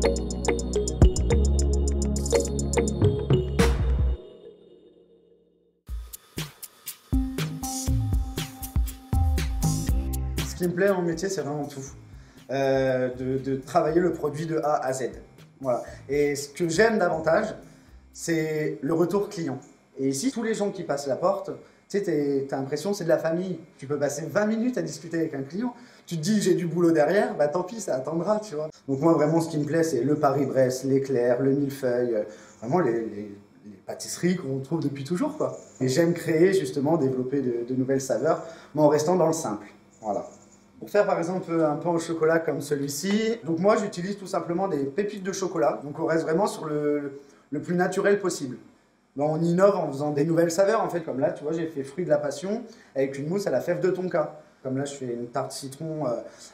Ce qui me plaît dans mon métier, c'est vraiment tout. De travailler le produit de A à Z. Voilà. Et ce que j'aime davantage, c'est le retour client. Et ici, tous les gens qui passent la porte, tu sais, t'as l'impression que c'est de la famille. Tu peux passer 20 minutes à discuter avec un client. Tu te dis, j'ai du boulot derrière, bah tant pis, ça attendra, tu vois. Donc moi, vraiment, ce qui me plaît, c'est le Paris-Brest, l'éclair, le millefeuille, vraiment les pâtisseries qu'on trouve depuis toujours, quoi. Et j'aime créer, justement, développer de nouvelles saveurs, mais en restant dans le simple. Voilà. Pour faire par exemple un pain au chocolat comme celui-ci, donc moi j'utilise tout simplement des pépites de chocolat, donc on reste vraiment sur le plus naturel possible. Bon, on innove en faisant des nouvelles saveurs en fait, comme là tu vois j'ai fait fruit de la passion avec une mousse à la fève de tonka. Comme là je fais une tarte citron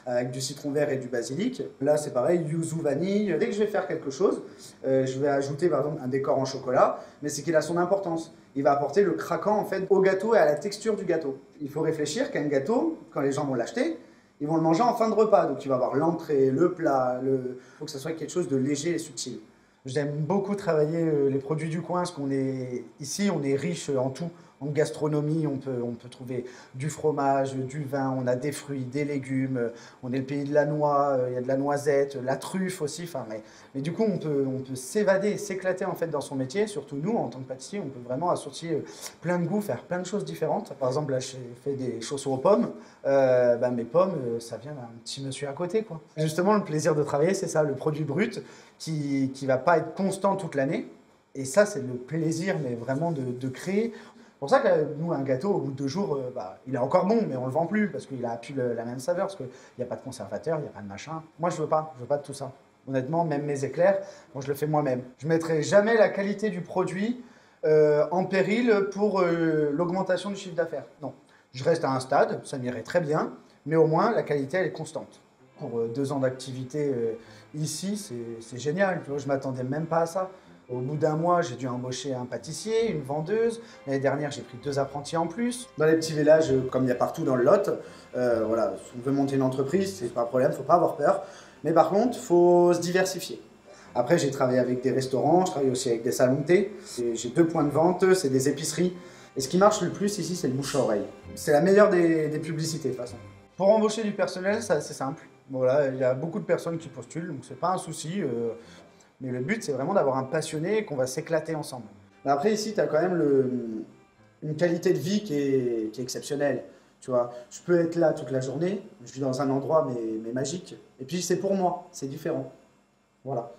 avec du citron vert et du basilic. Là c'est pareil, yuzu vanille. Dès que je vais faire quelque chose, je vais ajouter par exemple un décor en chocolat, mais c'est qu'il a son importance. Il va apporter le craquant en fait au gâteau et à la texture du gâteau. Il faut réfléchir qu'un gâteau, quand les gens vont l'acheter, ils vont le manger en fin de repas, donc il va avoir l'entrée, le plat, il faut que ça soit quelque chose de léger et subtil. J'aime beaucoup travailler les produits du coin, parce qu'on est ici, on est riche en tout. En gastronomie, on peut trouver du fromage, du vin, on a des fruits, des légumes, on est le pays de la noix, il y a de la noisette, la truffe aussi. Enfin, mais du coup, on peut s'évader, s'éclater en fait dans son métier. Surtout nous, en tant que pâtissier, on peut vraiment associer plein de goûts, faire plein de choses différentes. Par exemple, là, j'ai fait des chaussons aux pommes. Mes pommes, ça vient d'un petit monsieur à côté, quoi. Justement, le plaisir de travailler, c'est ça, le produit brut qui va pas être constant toute l'année. Et ça, c'est le plaisir, mais vraiment de créer. C'est pour ça que nous, un gâteau, au bout de 2 jours, il est encore bon, mais on le vend plus parce qu'il a plus la même saveur, parce qu'il n'y a pas de conservateur, il n'y a pas de machin. Moi, je veux pas de tout ça. Honnêtement, même mes éclairs, moi, je le fais moi-même. Je mettrai jamais la qualité du produit en péril pour l'augmentation du chiffre d'affaires. Non, je reste à un stade, ça m'irait très bien, mais au moins, la qualité, elle est constante. Pour 2 ans d'activité ici, c'est génial. Tu vois, je ne m'attendais même pas à ça. Au bout d'un mois, j'ai dû embaucher un pâtissier, une vendeuse. L'année dernière, j'ai pris 2 apprentis en plus. Dans les petits villages, comme il y a partout dans le Lot, voilà, si on veut monter une entreprise, c'est pas un problème, il ne faut pas avoir peur. Mais par contre, il faut se diversifier. Après, j'ai travaillé avec des restaurants, je travaille aussi avec des salons de thé. J'ai 2 points de vente, c'est des épiceries. Et ce qui marche le plus ici, c'est le bouche à oreille. C'est la meilleure des publicités, de toute façon. Pour embaucher du personnel, c'est assez simple. Voilà, il y a beaucoup de personnes qui postulent, donc c'est pas un souci. Mais le but, c'est vraiment d'avoir un passionné et qu'on va s'éclater ensemble. Mais après, ici, tu as quand même une qualité de vie qui est exceptionnelle. Tu vois, je peux être là toute la journée, je suis dans un endroit mais magique. Et puis, c'est pour moi, c'est différent. Voilà.